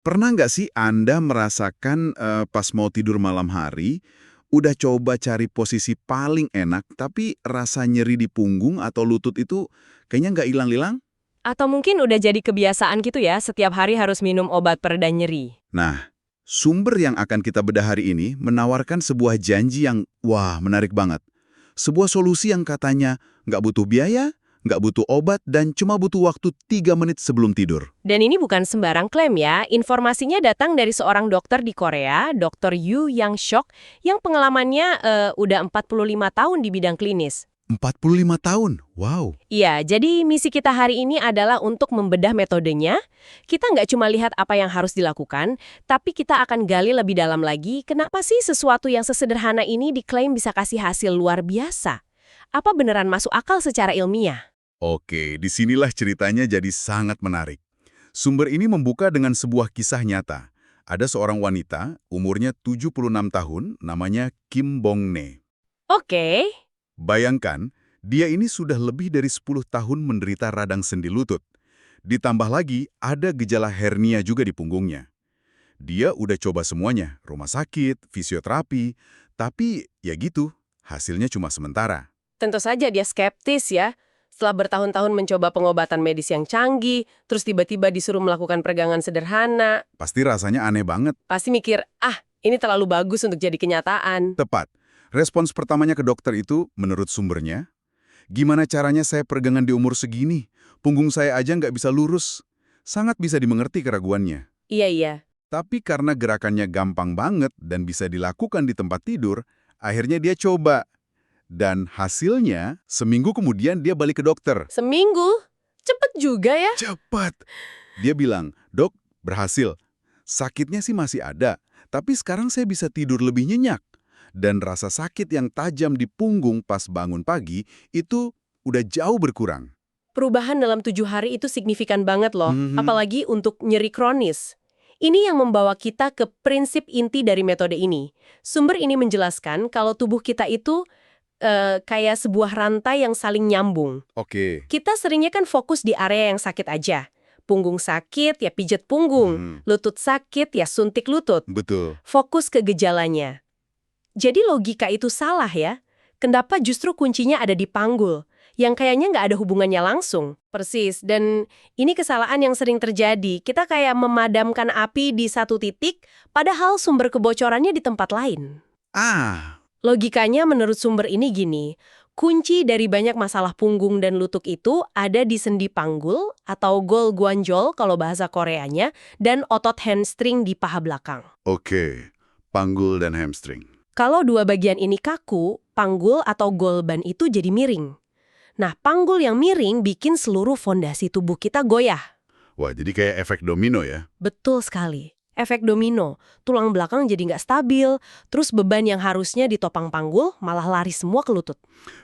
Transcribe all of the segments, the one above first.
Pernah nggak sih Anda merasakan pas mau tidur malam hari, udah coba cari posisi paling enak, tapi rasa nyeri di punggung atau lutut itu kayaknya nggak hilang-hilang? Atau mungkin udah jadi kebiasaan gitu ya, setiap hari harus minum obat pereda nyeri. Nah, sumber yang akan kita bedah hari ini menawarkan sebuah janji yang, wah, menarik banget. Sebuah solusi yang katanya nggak butuh biaya, nggak butuh obat, dan cuma butuh waktu 3 menit sebelum tidur. Dan ini bukan sembarang klaim ya, informasinya datang dari seorang dokter di Korea, Dr. Yu Yang Shok, yang pengalamannya udah 45 tahun di bidang klinis. 45 tahun, wow. Iya, jadi misi kita hari ini adalah untuk membedah metodenya. Kita nggak cuma lihat apa yang harus dilakukan, tapi kita akan gali lebih dalam lagi, kenapa sih sesuatu yang sesederhana ini diklaim bisa kasih hasil luar biasa? Apa beneran masuk akal secara ilmiah? Oke, disinilah ceritanya jadi sangat menarik. Sumber ini membuka dengan sebuah kisah nyata. Ada seorang wanita, umurnya 76 tahun, namanya Kim Bong-ne. Oke. Bayangkan, dia ini sudah lebih dari 10 tahun menderita radang sendi lutut. Ditambah lagi, ada gejala hernia juga di punggungnya. Dia udah coba semuanya, rumah sakit, fisioterapi, tapi ya gitu, hasilnya cuma sementara. Tentu saja dia skeptis ya. Setelah bertahun-tahun mencoba pengobatan medis yang canggih, terus tiba-tiba disuruh melakukan peregangan sederhana, Pasti rasanya aneh banget. pasti mikir, ini terlalu bagus untuk jadi kenyataan. Tepat. Respons pertamanya ke dokter itu, menurut sumbernya, gimana caranya saya peregangan di umur segini? Punggung saya aja nggak bisa lurus. Sangat bisa dimengerti keraguannya. Iya, iya. Tapi karena gerakannya gampang banget dan bisa dilakukan di tempat tidur, akhirnya dia coba. Dan hasilnya, seminggu kemudian dia balik ke dokter. Seminggu? Cepet juga ya. Cepat! Dia bilang, "Dok, berhasil. Sakitnya sih masih ada, tapi sekarang saya bisa tidur lebih nyenyak. Dan rasa sakit yang tajam di punggung pas bangun pagi itu udah jauh berkurang." Perubahan dalam 7 hari itu signifikan banget loh, Mhm. apalagi untuk nyeri kronis. Ini yang membawa kita ke prinsip inti dari metode ini. Sumber ini menjelaskan kalau tubuh kita itu kayak sebuah rantai yang saling nyambung. Oke. Kita seringnya kan fokus di area yang sakit aja. Punggung sakit, ya pijet punggung. Mhm. Lutut sakit, ya suntik lutut. Betul. Fokus ke gejalanya. Jadi logika itu salah ya. Kenapa justru kuncinya ada di panggul, yang kayaknya nggak ada hubungannya langsung. Persis, dan ini kesalahan yang sering terjadi. Kita kayak memadamkan api di satu titik, padahal sumber kebocorannya di tempat lain. Ah, Logikanya menurut sumber ini gini, kunci dari banyak masalah punggung dan lutut itu ada di sendi panggul atau golguanjol kalau bahasa Koreanya, dan otot hamstring di paha belakang. oke. Panggul dan hamstring. Kalau dua bagian ini kaku, panggul atau golban itu jadi miring. Nah, panggul yang miring bikin seluruh fondasi tubuh kita goyah. Wah, jadi kayak efek domino ya? Betul sekali. Efek domino, tulang belakang jadi nggak stabil, terus beban yang harusnya ditopang panggul malah lari semua ke lutut.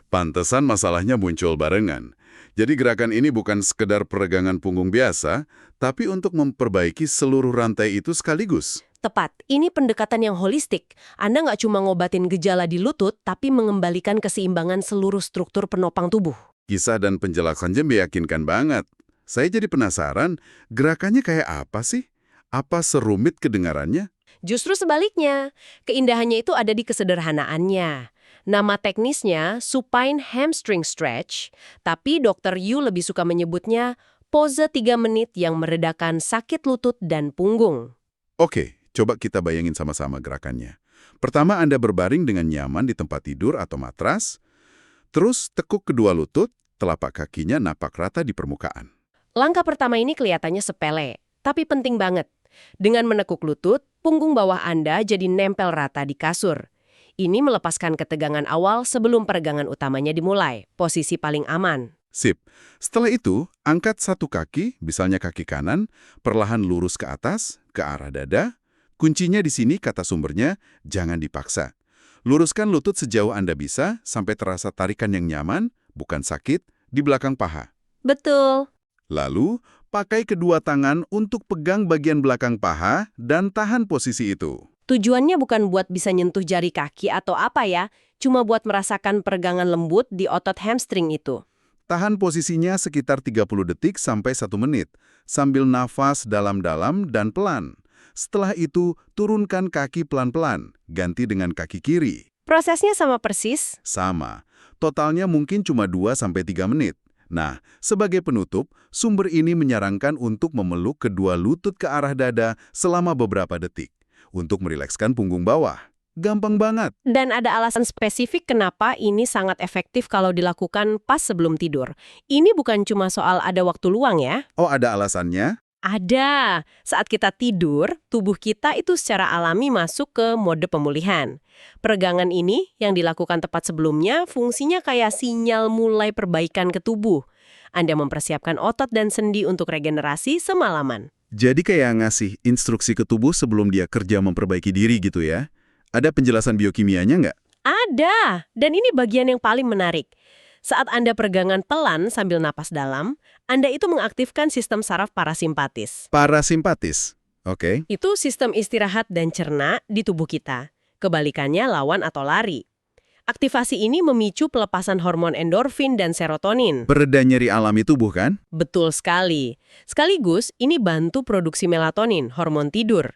Pantesan masalahnya muncul barengan. Jadi gerakan ini bukan sekedar peregangan punggung biasa, tapi untuk memperbaiki seluruh rantai itu sekaligus. Tepat, ini pendekatan yang holistik. Anda nggak cuma ngobatin gejala di lutut, tapi mengembalikan keseimbangan seluruh struktur penopang tubuh. Kisah dan penjelasannya meyakinkan banget. Saya jadi penasaran, gerakannya kayak apa sih? Apa serumit kedengarannya? Justru sebaliknya, keindahannya itu ada di kesederhanaannya. Nama teknisnya supine hamstring stretch, tapi Dr. Yu lebih suka menyebutnya pose 3 menit yang meredakan sakit lutut dan punggung. Oke, coba kita bayangin sama-sama gerakannya. Pertama, Anda berbaring dengan nyaman di tempat tidur atau matras, terus tekuk kedua lutut, telapak kakinya napak rata di permukaan. Langkah pertama ini kelihatannya sepele, tapi penting banget. Dengan menekuk lutut, punggung bawah Anda jadi nempel rata di kasur. Ini melepaskan ketegangan awal sebelum peregangan utamanya dimulai, posisi paling aman. Sip. Setelah itu, angkat satu kaki, misalnya kaki kanan, perlahan lurus ke atas, ke arah dada. Kuncinya di sini, kata sumbernya, jangan dipaksa. Luruskan lutut sejauh Anda bisa, sampai terasa tarikan yang nyaman, bukan sakit, di belakang paha. Betul. Lalu, pakai kedua tangan untuk pegang bagian belakang paha dan tahan posisi itu. Tujuannya bukan buat bisa nyentuh jari kaki atau apa ya, cuma buat merasakan peregangan lembut di otot hamstring itu. Tahan posisinya sekitar 30 detik sampai 1 menit, sambil nafas dalam-dalam dan pelan. Setelah itu, turunkan kaki pelan-pelan, ganti dengan kaki kiri. Prosesnya sama persis. Sama. Totalnya mungkin cuma 2-3 menit. Nah, sebagai penutup, sumber ini menyarankan untuk memeluk kedua lutut ke arah dada selama beberapa detik untuk merilekskan punggung bawah. Gampang banget. Dan ada alasan spesifik kenapa ini sangat efektif kalau dilakukan pas sebelum tidur. Ini bukan cuma soal ada waktu luang ya. Oh, ada alasannya? Ada. Saat kita tidur, tubuh kita itu secara alami masuk ke mode pemulihan. Peregangan ini yang dilakukan tepat sebelumnya fungsinya kayak sinyal mulai perbaikan ke tubuh. Anda mempersiapkan otot dan sendi untuk regenerasi semalaman. Jadi kayak ngasih instruksi ke tubuh sebelum dia kerja memperbaiki diri gitu ya? Ada penjelasan biokimianya nggak? Ada, dan ini bagian yang paling menarik. Saat Anda peregangan pelan sambil napas dalam, Anda itu mengaktifkan sistem saraf parasimpatis. Parasimpatis. Oke. Itu sistem istirahat dan cerna di tubuh kita. Kebalikannya lawan atau lari. Aktivasi ini memicu pelepasan hormon endorfin dan serotonin. Pereda nyeri alami tubuh kan? Betul sekali. Sekaligus, ini bantu produksi melatonin, hormon tidur.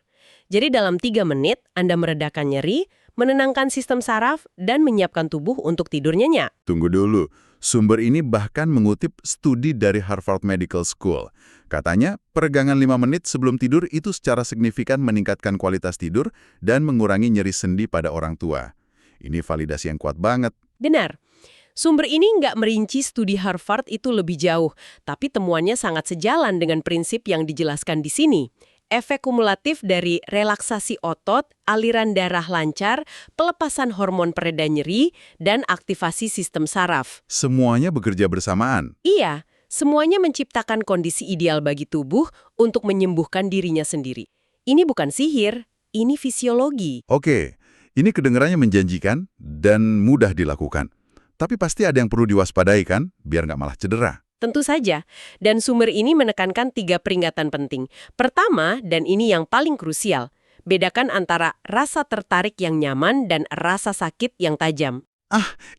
Jadi dalam 3 menit, Anda meredakan nyeri, menenangkan sistem saraf, dan menyiapkan tubuh untuk tidur nyenyak. Tunggu dulu. Sumber ini bahkan mengutip studi dari Harvard Medical School. Katanya, peregangan 5 menit sebelum tidur itu secara signifikan meningkatkan kualitas tidur dan mengurangi nyeri sendi pada orang tua. Ini validasi yang kuat banget. Benar. Sumber ini nggak merinci studi Harvard itu lebih jauh, tapi temuannya sangat sejalan dengan prinsip yang dijelaskan di sini. Efek kumulatif dari relaksasi otot, aliran darah lancar, pelepasan hormon pereda nyeri, dan aktivasi sistem saraf. Semuanya bekerja bersamaan. Iya, semuanya menciptakan kondisi ideal bagi tubuh untuk menyembuhkan dirinya sendiri. Ini bukan sihir, ini fisiologi. Oke, ini kedengarannya menjanjikan dan mudah dilakukan. Tapi pasti ada yang perlu diwaspadai kan, biar nggak malah cedera. Tentu saja, dan sumber ini menekankan 3 peringatan penting. Pertama, dan ini yang paling krusial, bedakan antara rasa tertarik yang nyaman dan rasa sakit yang tajam.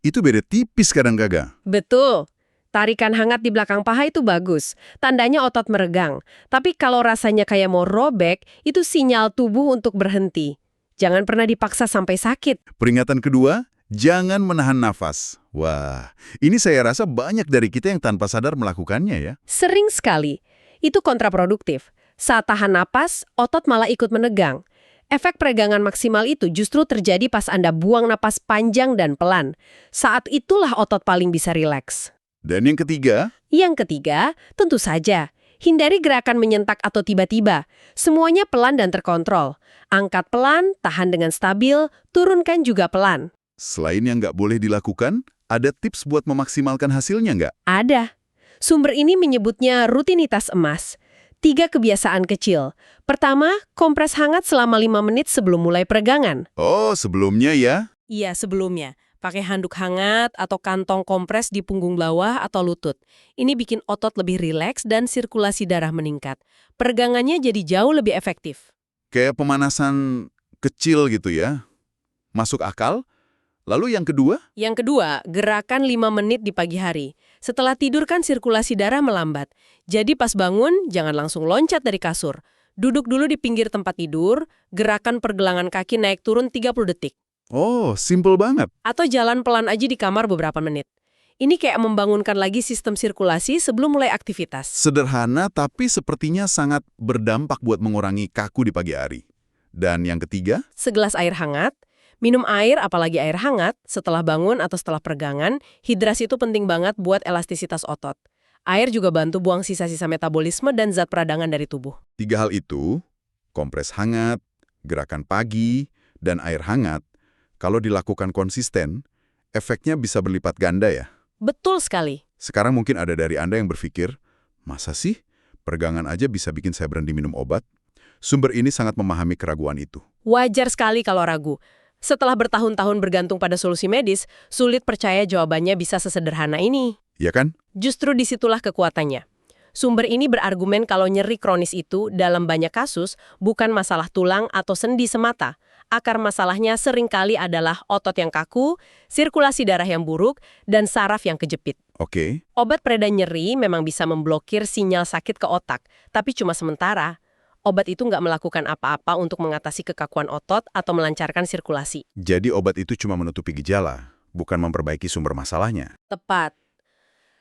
Itu beda tipis kadang-kadang. Betul. Tarikan hangat di belakang paha itu bagus, tandanya otot meregang. Tapi kalau rasanya kayak mau robek, itu sinyal tubuh untuk berhenti. Jangan pernah dipaksa sampai sakit. Peringatan kedua, jangan menahan nafas. Wah, ini saya rasa banyak dari kita yang tanpa sadar melakukannya ya. Sering sekali. Itu kontraproduktif. Saat tahan napas, otot malah ikut menegang. Efek peregangan maksimal itu justru terjadi pas Anda buang napas panjang dan pelan. Saat itulah otot paling bisa rileks. Dan yang ketiga, Yang ketiga, tentu saja, hindari gerakan menyentak atau tiba-tiba. Semuanya pelan dan terkontrol. Angkat pelan, tahan dengan stabil, turunkan juga pelan. selain yang nggak boleh dilakukan, ada tips buat memaksimalkan hasilnya nggak? Ada. Sumber ini menyebutnya rutinitas emas. 3 kebiasaan kecil. Pertama, kompres hangat selama 5 menit sebelum mulai peregangan. Oh, sebelumnya ya. Iya, sebelumnya. Pakai handuk hangat atau kantong kompres di punggung bawah atau lutut. Ini bikin otot lebih rileks dan sirkulasi darah meningkat. Peregangannya jadi jauh lebih efektif. Kayak pemanasan kecil gitu ya. Masuk akal. Lalu yang kedua? Yang kedua, gerakan 5 menit di pagi hari. Setelah tidur kan sirkulasi darah melambat. Jadi pas bangun, jangan langsung loncat dari kasur. Duduk dulu di pinggir tempat tidur, gerakan pergelangan kaki naik turun 30 detik. Oh, simple banget. Atau jalan pelan aja di kamar beberapa menit. Ini kayak membangunkan lagi sistem sirkulasi sebelum mulai aktivitas. Sederhana tapi sepertinya sangat berdampak buat mengurangi kaku di pagi hari. Dan yang ketiga? Segelas air hangat, minum air apalagi air hangat setelah bangun atau setelah peregangan, hidrasi itu penting banget buat elastisitas otot. Air juga bantu buang sisa-sisa metabolisme dan zat peradangan dari tubuh. 3 hal itu, kompres hangat, gerakan pagi, dan air hangat, kalau dilakukan konsisten, efeknya bisa berlipat ganda ya. Betul sekali. Sekarang mungkin ada dari Anda yang berpikir, masa sih peregangan aja bisa bikin saya berhenti minum obat? Sumber ini sangat memahami keraguan itu. Wajar sekali kalau ragu. Setelah bertahun-tahun bergantung pada solusi medis, sulit percaya jawabannya bisa sesederhana ini. Ya kan? Justru disitulah kekuatannya. Sumber ini berargumen kalau nyeri kronis itu dalam banyak kasus bukan masalah tulang atau sendi semata. Akar masalahnya seringkali adalah otot yang kaku, sirkulasi darah yang buruk, dan saraf yang kejepit. Oke. Obat pereda nyeri memang bisa memblokir sinyal sakit ke otak, tapi cuma sementara. Obat itu nggak melakukan apa-apa untuk mengatasi kekakuan otot atau melancarkan sirkulasi. Jadi obat itu cuma menutupi gejala, bukan memperbaiki sumber masalahnya. Tepat.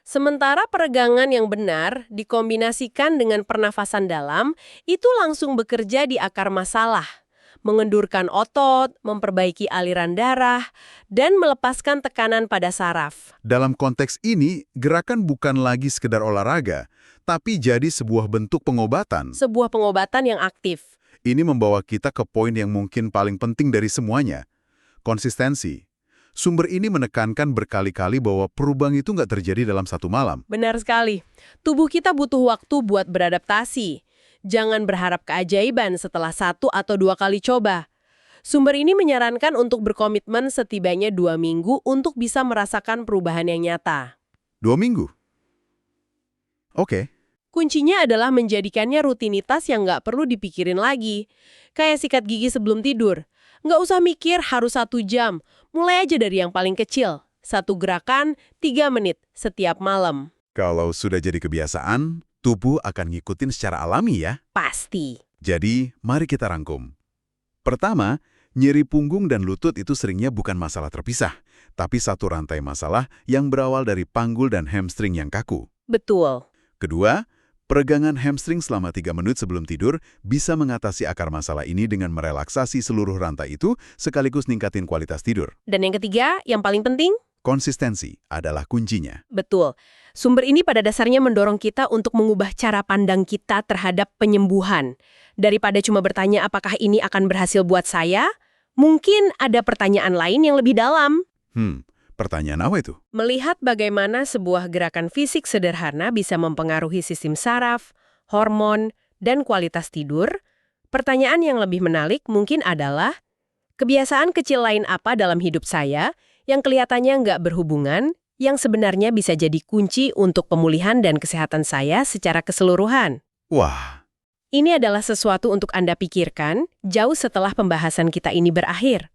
Sementara peregangan yang benar dikombinasikan dengan pernafasan dalam, itu langsung bekerja di akar masalah. Mengendurkan otot, memperbaiki aliran darah, dan melepaskan tekanan pada saraf. Dalam konteks ini, gerakan bukan lagi sekedar olahraga, tapi jadi sebuah bentuk pengobatan. Sebuah pengobatan yang aktif. Ini membawa kita ke poin yang mungkin paling penting dari semuanya. Konsistensi. Sumber ini menekankan berkali-kali bahwa perubahan itu nggak terjadi dalam satu malam. Benar sekali. Tubuh kita butuh waktu buat beradaptasi. Jangan berharap keajaiban setelah 1 atau 2 kali coba. Sumber ini menyarankan untuk berkomitmen setibanya 2 minggu untuk bisa merasakan perubahan yang nyata. 2 minggu? Oke. Kuncinya adalah menjadikannya rutinitas yang nggak perlu dipikirin lagi. Kayak sikat gigi sebelum tidur. Nggak usah mikir harus 1 jam. Mulai aja dari yang paling kecil. 1 gerakan, 3 menit setiap malam. Kalau sudah jadi kebiasaan, tubuh akan ngikutin secara alami ya. Pasti. Jadi, mari kita rangkum. Pertama, nyeri punggung dan lutut itu seringnya bukan masalah terpisah, tapi satu rantai masalah yang berawal dari panggul dan hamstring yang kaku. Betul. Kedua, peregangan hamstring selama 3 menit sebelum tidur bisa mengatasi akar masalah ini dengan merelaksasi seluruh rantai itu sekaligus ningkatin kualitas tidur. Dan yang ketiga, yang paling penting? Konsistensi adalah kuncinya. Betul. Sumber ini pada dasarnya mendorong kita untuk mengubah cara pandang kita terhadap penyembuhan. Daripada cuma bertanya apakah ini akan berhasil buat saya, mungkin ada pertanyaan lain yang lebih dalam. Pertanyaan apa itu? Melihat bagaimana sebuah gerakan fisik sederhana bisa mempengaruhi sistem saraf, hormon, dan kualitas tidur, pertanyaan yang lebih menarik mungkin adalah, kebiasaan kecil lain apa dalam hidup saya yang kelihatannya nggak berhubungan, yang sebenarnya bisa jadi kunci untuk pemulihan dan kesehatan saya secara keseluruhan. Wah, Ini adalah sesuatu untuk Anda pikirkan jauh setelah pembahasan kita ini berakhir.